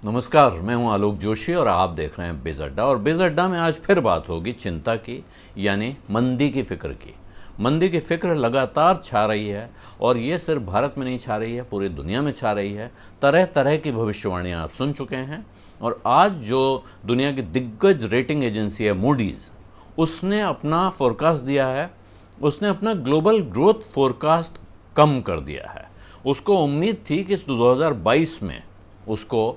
नमस्कार, मैं हूं आलोक जोशी और आप देख रहे हैं बिज़ अड्डा। और बिज़ अड्डा में आज फिर बात होगी चिंता की, यानी मंदी की फ़िक्र की। मंदी की फ़िक्र लगातार छा रही है और ये सिर्फ भारत में नहीं छा रही है, पूरी दुनिया में छा रही है। तरह तरह की भविष्यवाणियां आप सुन चुके हैं और आज जो दुनिया की दिग्गज रेटिंग एजेंसी है मूडीज़, उसने अपना फोरकास्ट दिया है। उसने अपना ग्लोबल ग्रोथ फोरकास्ट कम कर दिया है। उसको उम्मीद थी कि 2022 में उसको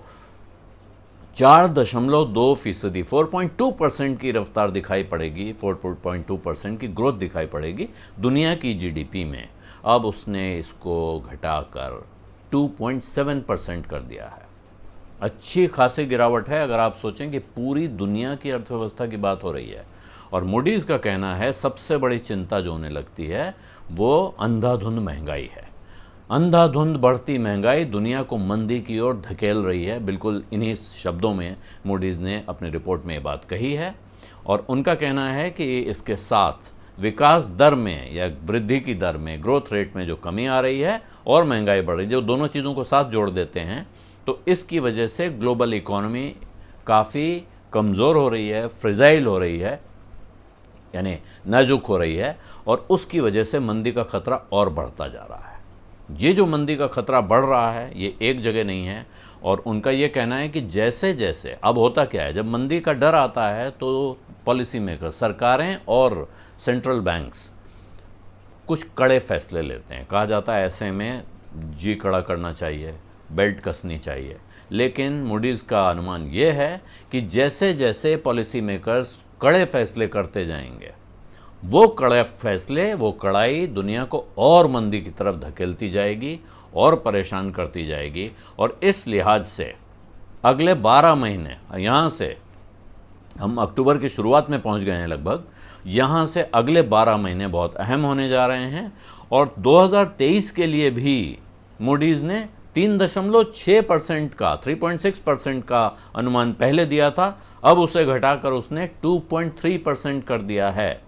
4.2% 4.2% की रफ्तार दिखाई पड़ेगी, 4.2% की ग्रोथ दिखाई पड़ेगी दुनिया की जीडीपी में। अब उसने इसको घटाकर 2.7% कर दिया है। अच्छी खासी गिरावट है अगर आप सोचें कि पूरी दुनिया की अर्थव्यवस्था की बात हो रही है। और मूडीज़ का कहना है सबसे बड़ी चिंता जो होने लगती है वो अंधाधुंध महंगाई है। अंधाधुंध बढ़ती महंगाई दुनिया को मंदी की ओर धकेल रही है। बिल्कुल इन्हीं शब्दों में मूडीज़ ने अपनी रिपोर्ट में ये बात कही है। और उनका कहना है कि इसके साथ विकास दर में या वृद्धि की दर में, ग्रोथ रेट में जो कमी आ रही है और महंगाई बढ़ रही है, जो दोनों चीज़ों को साथ जोड़ देते हैं, तो इसकी वजह से ग्लोबल इकोनॉमी काफ़ी कमज़ोर हो रही है, फ्रेजाइल हो रही है, यानी नाजुक हो रही है। और उसकी वजह से मंदी का खतरा और बढ़ता जा रहा है। ये जो मंदी का खतरा बढ़ रहा है ये एक जगह नहीं है। और उनका ये कहना है कि जैसे जैसे अब होता क्या है, जब मंदी का डर आता है तो पॉलिसी मेकर, सरकारें और सेंट्रल बैंक्स कुछ कड़े फैसले लेते हैं। कहा जाता है ऐसे में जी कड़ा करना चाहिए, बेल्ट कसनी चाहिए। लेकिन मूडीज़ का अनुमान ये है कि जैसे जैसे पॉलिसी मेकर्स कड़े फैसले करते जाएंगे, वो कड़े फैसले, वो कड़ाई दुनिया को और मंदी की तरफ धकेलती जाएगी और परेशान करती जाएगी। और इस लिहाज से अगले 12 महीने, यहाँ से हम अक्टूबर की शुरुआत में पहुँच गए हैं लगभग, यहाँ से अगले 12 महीने बहुत अहम होने जा रहे हैं। और 2023 के लिए भी मूडीज़ ने 3.6% का, 3.6% का अनुमान पहले दिया था। अब उसे घटाकर उसने 2.3% कर दिया है।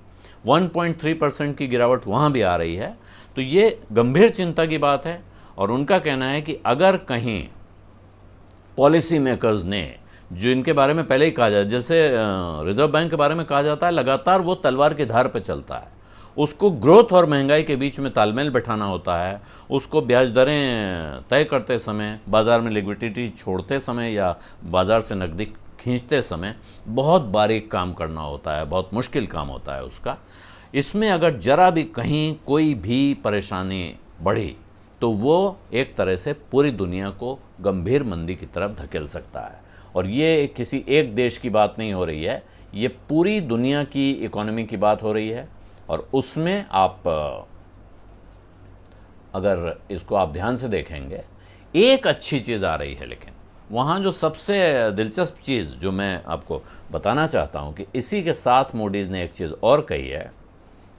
1.3% की गिरावट वहाँ भी आ रही है। तो ये गंभीर चिंता की बात है। और उनका कहना है कि अगर कहीं पॉलिसी मेकर्स ने, जो इनके बारे में पहले ही कहा जाए, जैसे रिजर्व बैंक के बारे में कहा जाता है, लगातार वो तलवार की धार पर चलता है। उसको ग्रोथ और महंगाई के बीच में तालमेल बैठाना होता है। उसको ब्याज दरें तय करते समय, बाज़ार में लिक्विडिटी छोड़ते समय या बाज़ार से नकदी खींचते समय बहुत बारीक काम करना होता है, बहुत मुश्किल काम होता है उसका। इसमें अगर जरा भी कहीं कोई भी परेशानी बढ़ी तो वो एक तरह से पूरी दुनिया को गंभीर मंदी की तरफ धकेल सकता है। और ये किसी एक देश की बात नहीं हो रही है, ये पूरी दुनिया की इकोनॉमी की बात हो रही है। और उसमें आप अगर इसको आप ध्यान से देखेंगे, एक अच्छी चीज़ आ रही है। लेकिन वहाँ जो सबसे दिलचस्प चीज़ जो मैं आपको बताना चाहता हूँ कि इसी के साथ मूडीज़ ने एक चीज़ और कही है।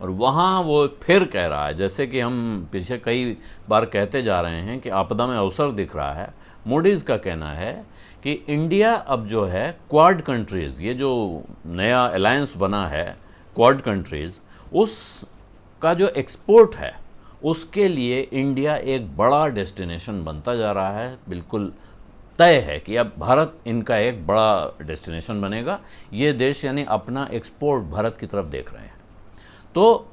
और वहाँ वो फिर कह रहा है, जैसे कि हम पीछे कई बार कहते जा रहे हैं कि आपदा में अवसर दिख रहा है। मूडीज़ का कहना है कि इंडिया अब जो है क्वाड कंट्रीज़, ये जो नया अलायंस बना है क्वाड कंट्रीज़, उसका जो एक्सपोर्ट है उसके लिए इंडिया एक बड़ा डेस्टिनेशन बनता जा रहा है। बिल्कुल तय है कि अब भारत इनका एक बड़ा डेस्टिनेशन बनेगा। ये देश यानी अपना एक्सपोर्ट भारत की तरफ देख रहे हैं। तो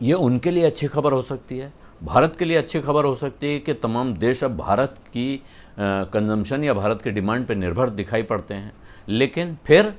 ये उनके लिए अच्छी खबर हो सकती है, भारत के लिए अच्छी खबर हो सकती है कि तमाम देश अब भारत की कंजम्पशन या भारत के डिमांड पर निर्भर दिखाई पड़ते हैं। लेकिन फिर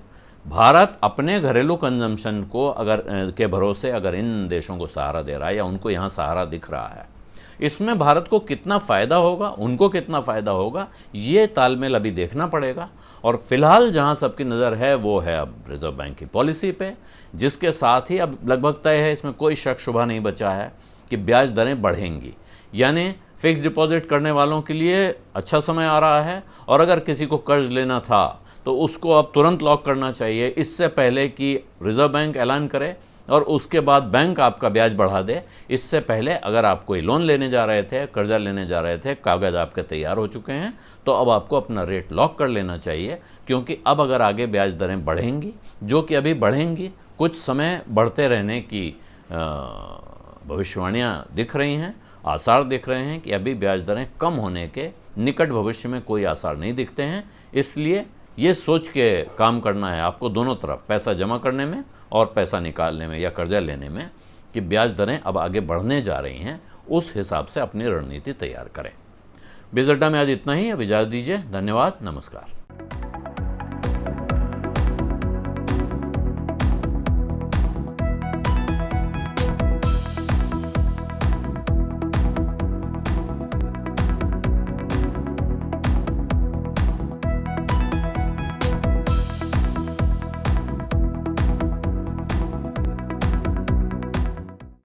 भारत अपने घरेलू कंजम्पशन को के भरोसे अगर इन देशों को सहारा दे रहा है या उनको यहाँ सहारा दिख रहा है, इसमें भारत को कितना फ़ायदा होगा, उनको कितना फ़ायदा होगा, ये तालमेल अभी देखना पड़ेगा। और फिलहाल जहाँ सबकी नज़र है वो है अब रिजर्व बैंक की पॉलिसी पे, जिसके साथ ही अब लगभग तय है, इसमें कोई शक शुबा नहीं बचा है कि ब्याज दरें बढ़ेंगी। यानी फिक्स डिपॉजिट करने वालों के लिए अच्छा समय आ रहा है। और अगर किसी को कर्ज लेना था तो उसको अब तुरंत लॉक करना चाहिए, इससे पहले कि रिजर्व बैंक ऐलान करे और उसके बाद बैंक आपका ब्याज बढ़ा दे। इससे पहले अगर आप कोई लोन लेने जा रहे थे, कर्जा लेने जा रहे थे, कागज़ आपके तैयार हो चुके हैं, तो अब आपको अपना रेट लॉक कर लेना चाहिए। क्योंकि अब अगर आगे ब्याज दरें बढ़ेंगी, जो कि अभी बढ़ेंगी, कुछ समय बढ़ते रहने की भविष्यवाणियाँ दिख रही हैं, आसार दिख रहे हैं कि अभी ब्याज दरें कम होने के निकट भविष्य में कोई आसार नहीं दिखते हैं। इसलिए ये सोच के काम करना है आपको दोनों तरफ, पैसा जमा करने में और पैसा निकालने में या कर्जा लेने में, कि ब्याज दरें अब आगे बढ़ने जा रही हैं, उस हिसाब से अपनी रणनीति तैयार करें। बिज़ अड्डा में आज इतना ही। अब इजाज़त दीजिए। धन्यवाद। नमस्कार।